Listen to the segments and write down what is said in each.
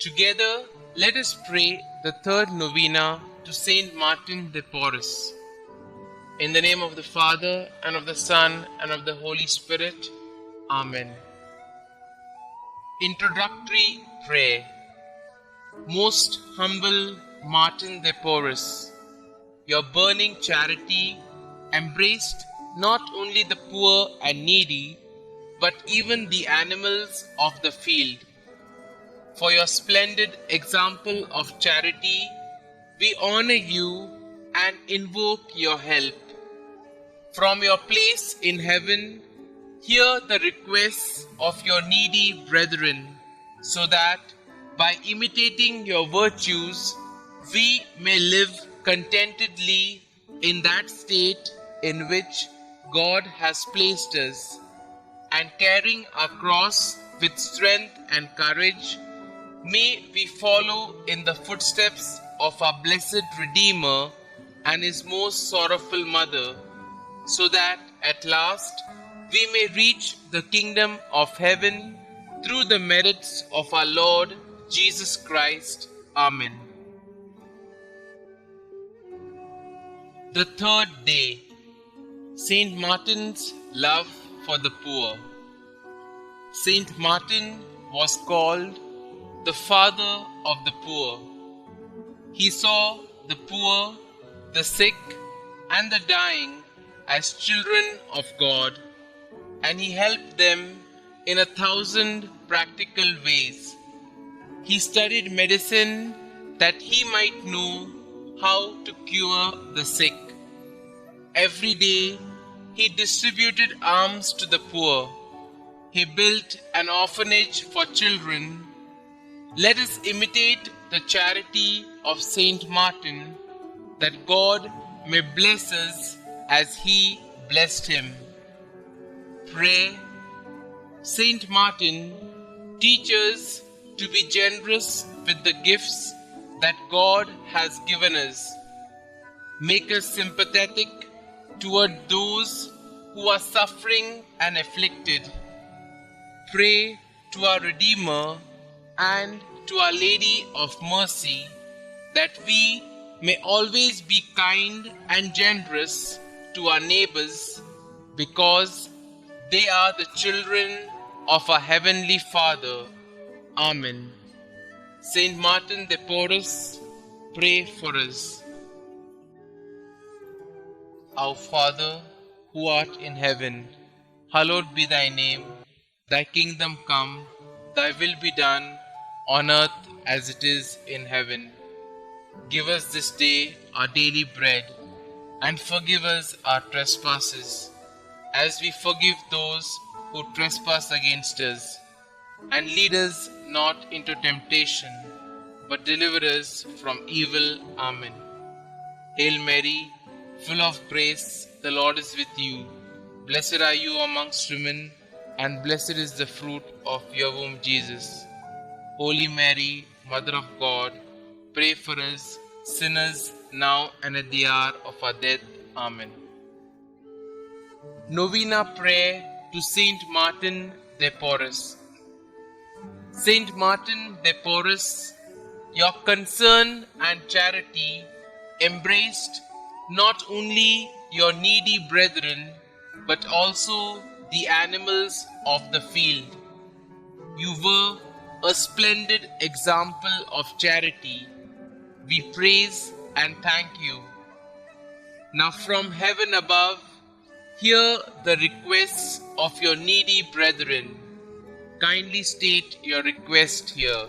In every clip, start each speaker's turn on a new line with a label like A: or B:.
A: Together, let us pray the third novena to Saint Martin de Porres. In the name of the Father, and of the Son, and of the Holy Spirit. Amen. Introductory Prayer. Most humble Martin de Porres, your burning charity embraced not only the poor and needy, but even the animals of the field. For your splendid example of charity, we honor you and invoke your help. From your place in heaven, hear the requests of your needy brethren, so that by imitating your virtues, we may live contentedly in that state in which God has placed us, and carrying our cross with strength and courage, may we follow in the footsteps of our blessed Redeemer and his most sorrowful mother, so that at last we may reach the kingdom of heaven through the merits of our Lord Jesus Christ. Amen. The third day, Saint Martin's love for the poor. Saint Martin was called the father of the poor. He saw the poor, the sick, and the dying as children of God, and he helped them in 1,000 practical ways. He studied medicine that he might know how to cure the sick. Every day he distributed alms to the poor. He built an orphanage for children. Let us imitate the charity of Saint Martin, that God may bless us as he blessed him. Pray. Saint Martin, teach us to be generous with the gifts that God has given us. Make us sympathetic toward those who are suffering and afflicted. Pray to our Redeemer and to Our Lady of Mercy, that we may always be kind and generous to our neighbors, because they are the children of our Heavenly Father. Amen. Saint Martin de Porres, pray for us. Our Father, who art in heaven, hallowed be thy name. Thy kingdom come, thy will be done, on earth as it is in heaven. Give us this day our daily bread, and forgive us our trespasses, as we forgive those who trespass against us. And lead us not into temptation, but deliver us from evil. Amen. Hail Mary, full of grace, the Lord is with you. Blessed are you amongst women, and blessed is the fruit of your womb, Jesus. Holy Mary, Mother of God, pray for us sinners, now and at the hour of our death. Amen. Novena Prayer to Saint Martin de Porres. Saint Martin de Porres, your concern and charity embraced not only your needy brethren, but also the animals of the field. You were a splendid example of charity. We praise and thank you. Now from heaven above, hear the requests of your needy brethren. Kindly state your request here.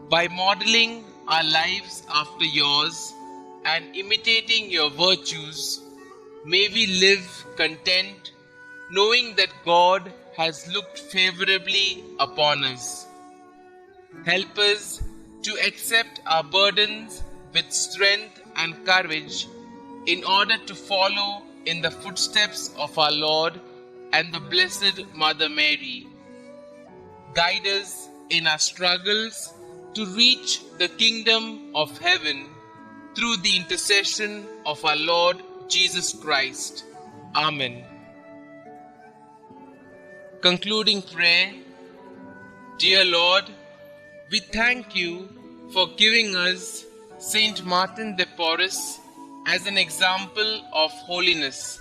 A: By modeling our lives after yours and imitating your virtues, may we live content, knowing that God has looked favorably upon us. Help us to accept our burdens with strength and courage, in order to follow in the footsteps of our Lord and the Blessed Mother Mary. Guide us in our struggles to reach the kingdom of heaven through the intercession of our Lord Jesus Christ. Amen. Concluding prayer. Dear Lord, we thank you for giving us Saint Martin de Porres as an example of holiness.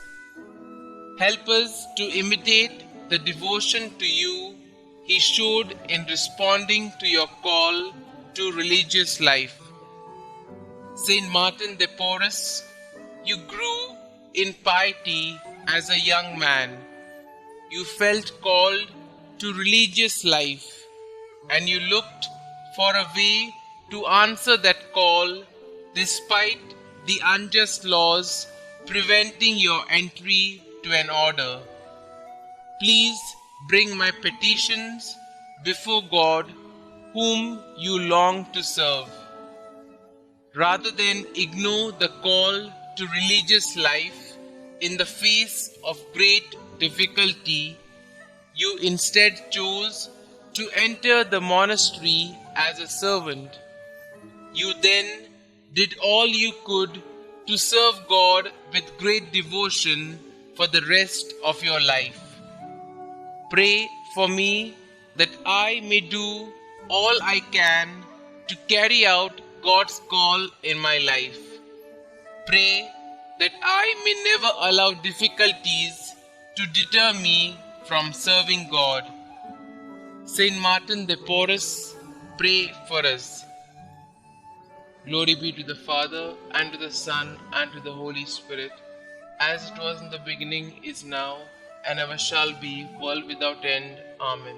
A: Help us to imitate the devotion to you he showed in responding to your call to religious life. Saint Martin de Porres, you grew in piety as a young man. You felt called to religious life, and you looked for a way to answer that call despite the unjust laws preventing your entry to an order. Please bring my petitions before God, whom you long to serve. Rather than ignore the call to religious life in the face of great difficulty, you instead chose to enter the monastery as a servant. You then did all you could to serve God with great devotion for the rest of your life. Pray for me that I may do all I can to carry out God's call in my life. Pray that I may never allow difficulties to deter me from serving God. Saint Martin de Porres, pray for us. Glory be to the Father, and to the Son, and to the Holy Spirit, as it was in the beginning, is now, and ever shall be, world without end. Amen.